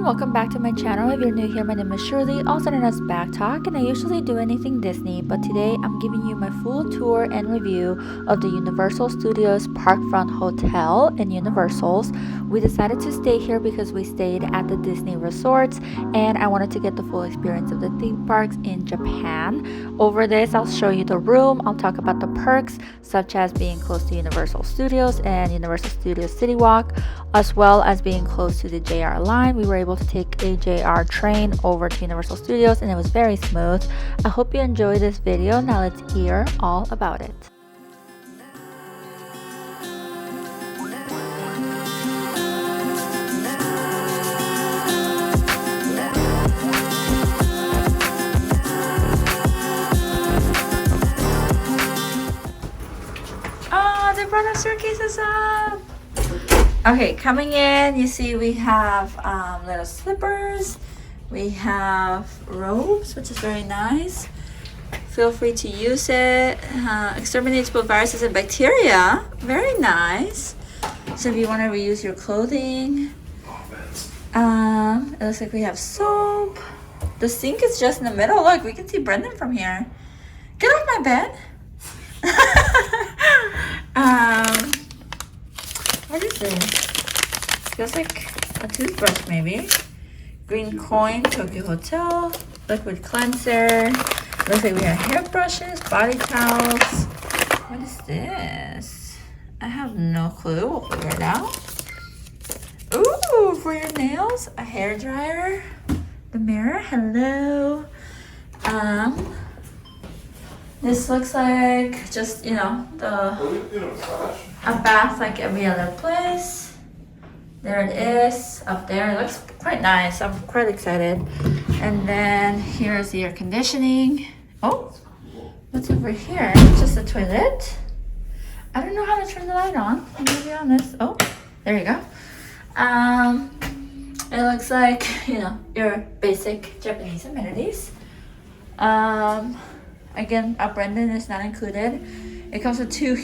welcome back to my channel. If you're new here, my name is Shirley, also known as Backttalk, and I usually do anything Disney, but today I'm giving you my full tour and review of the Universal Studios Parkfront Hotel in Universal's. We decided to stay here because we stayed at the Disney resorts and I wanted to get the full experience of the theme parks in Japan. Over this, I'll show you the room, I'll talk about the perks such as being close to Universal Studios and Universal Studios City Walk, as well as being close to the JR line. We were able to take a JR train over to Universal Studios and it was very smooth. I hope you enjoyed this video. Now let's hear all about it. Oh, they brought our suitcases up. Okay, coming in, you see we have little slippers. We have robes, which is very nice. Feel free to use it. Exterminates both viruses and bacteria. Very nice. So if you want to reuse your clothing. It looks like we have soap. The sink is just in the middle. Look, we can see Brendan from here. Get off my bed. What is this? Feels like a toothbrush maybe. Green coin, Tokyo Hotel, liquid cleanser. Looks like we have hairbrushes, body towels. What is this? I have no clue. We'll figure it out. Ooh, for your nails, a hair dryer. The mirror, hello. This looks like just, you know, a bath like every other place. There it is, up there. It looks quite nice. I'm quite excited. And then here's the air conditioning. Oh, what's over here? It's just a toilet. I don't know how to turn the light on, I'm gonna be honest. Oh, there you go. It looks like, you know, your basic Japanese amenities. Again, Brendan is not included. It comes with two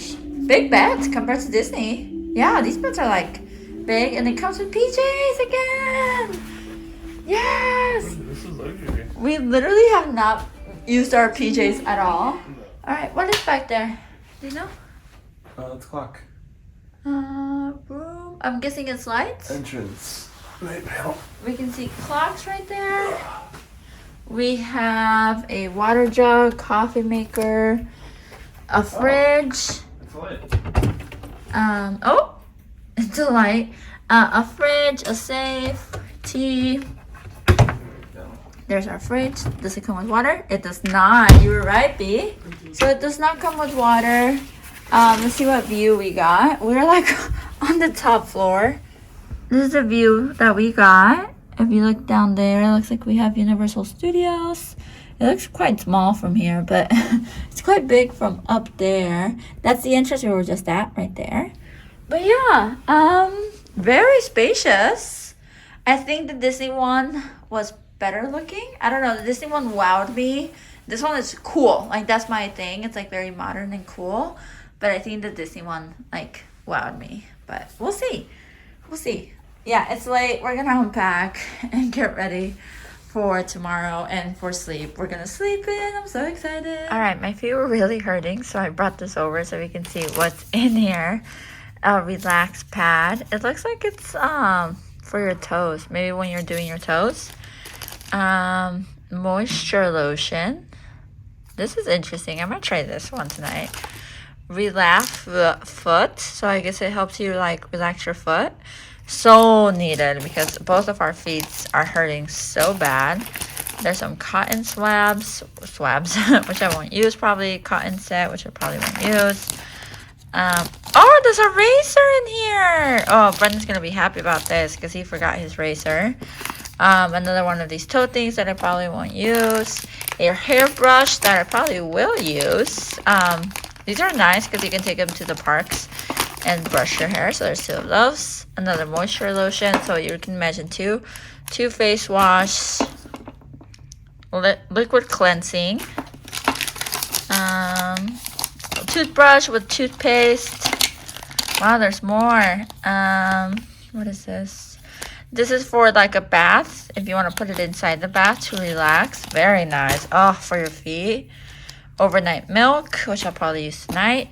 big beds compared to Disney. Yeah, these beds are like big, and it comes with PJs again. Yes. This is luxury. We literally have not used our PJs at all. All right, what is back there? Do you know? It's a clock. Room. I'm guessing it's lights. Entrance. Light panel. We can see clocks right there. We have a water jug, coffee maker, a fridge. It's a light. Oh, it's a light. A fridge, a safe, tea. There's our fridge. Does it come with water? It does not. You were right, B. So it does not come with water. Let's see what view we got. We're like on the top floor. This is the view that we got. If you look down there, it looks like we have Universal Studios. It looks quite small from here, but it's quite big from up there. That's the entrance we were just at right there. But yeah, very spacious. I think the Disney one was better looking. I don't know, the Disney one wowed me. This one is cool. Like, that's my thing. It's like very modern and cool. But I think the Disney one like wowed me. But we'll see. We'll see. Yeah, it's late. We're gonna unpack and get ready for tomorrow and for sleep. We're gonna sleep in. I'm so excited. All right, my feet were really hurting, so I brought this over so we can see what's in here. A relax pad. It looks like it's for your toes. Maybe when you're doing your toes. Moisture lotion. This is interesting. I'm gonna try this one tonight. Relax foot. So I guess it helps you like relax your foot. So needed because both of our feet are hurting so bad. There's some cotton swabs which I won't use, probably cotton set, which I probably won't use. Oh, there's a razor in here. Oh, Brendan's gonna be happy about this because he forgot his razor. Another one of these toe things that I probably won't use. A hairbrush that I probably will use. These are nice because you can take them to the parks and brush your hair. So there's two of those. Another moisture lotion, so you can imagine two face wash, liquid cleansing, toothbrush with toothpaste. Wow, there's more. What is this? This is for like a bath, if you want to put it inside the bath to relax. Very nice. Oh, for your feet. Overnight milk, which I'll probably use tonight.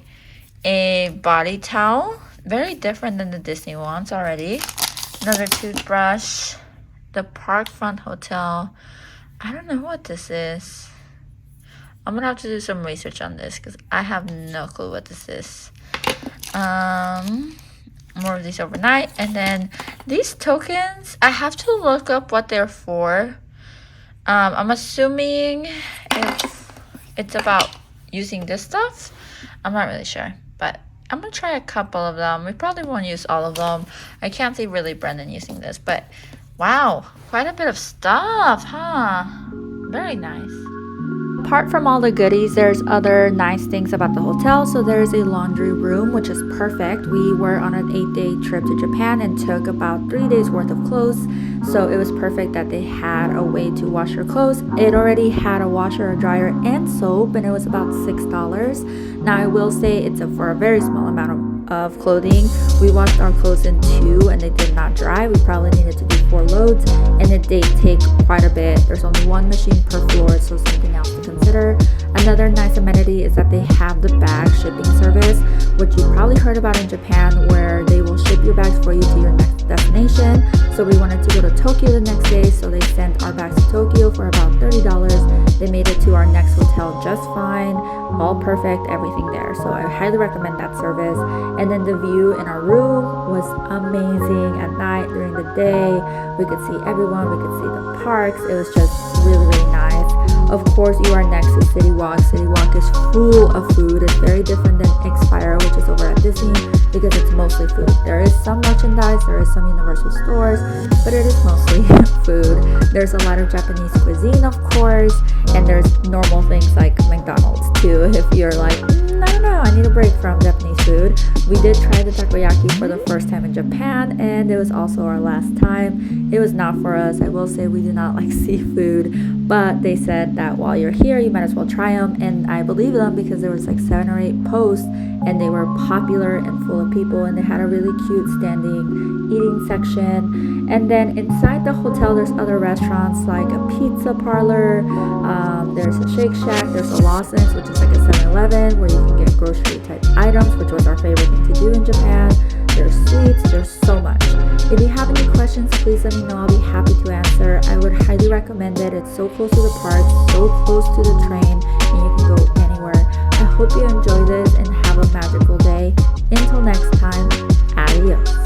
A body towel. Very different than the Disney ones already. Another toothbrush. The Parkfront Hotel. I don't know what this is. I'm gonna have to do some research on this because I have no clue what this is. More of these overnight. And then these tokens, I have to look up what they're for. I'm assuming it's about using this stuff. I'm not really sure, but I'm gonna try a couple of them. We probably won't use all of them. I can't see really Brendan using this, but wow, quite a bit of stuff, huh? Very nice. Apart from all the goodies, there's other nice things about the hotel. So there's a laundry room, which is perfect. We were on an 8-day trip to Japan and took about 3 days worth of clothes. So it was perfect that they had a way to wash your clothes. It already had a washer, a dryer, and soap, and it was about $6. Now I will say it's for a very small amount of clothing. We washed our clothes in 2 and they did not dry. We probably needed to do 4 loads, and it did take quite a bit. There's only 1 machine per floor, so something else to consider. Another nice amenity is that they have the bag shipping service, which you probably heard about in Japan, where they will ship your bags for you to your next destination. So we wanted to go to Tokyo the next day, so they sent our bags to Tokyo for about $30. They made it to our next hotel just fine, all perfect, everything there. So I highly recommend that service. And then the view in our room was amazing at night. During the day, we could see everyone, we could see the parks. It was just really, really nice. Of course, you are next to City Walk. City Walk is full of food. It's very different than Expire, which is over at Disney, because it's mostly food. There is some merchandise, there is some Universal stores, but it is mostly food. There's a lot of Japanese cuisine, of course, and there's normal things like McDonald's too. If you're like, I don't know, I need a break from Japanese food. We did try the takoyaki for the first time in Japan, and it was also our last time. It was not for us. I will say we do not like seafood, but they said that while you're here, you might as well try them, and I believe them because there was like 7 or 8 posts, and they were popular and full of people, and they had a really cute standing eating section. And then inside the hotel, there's other restaurants like a pizza parlor, there's a Shake Shack, there's a Lawson's, which is like a 7-Eleven where you can get grocery type items, which was our favorite thing to do in Japan. There's sweets, there's so much. If you have any questions, please let me know. I'll be happy to answer. I would highly recommend it. It's so close to the park, so close to the train, and you can go anywhere. I hope you enjoy this and have a magical day. Until next time, adios.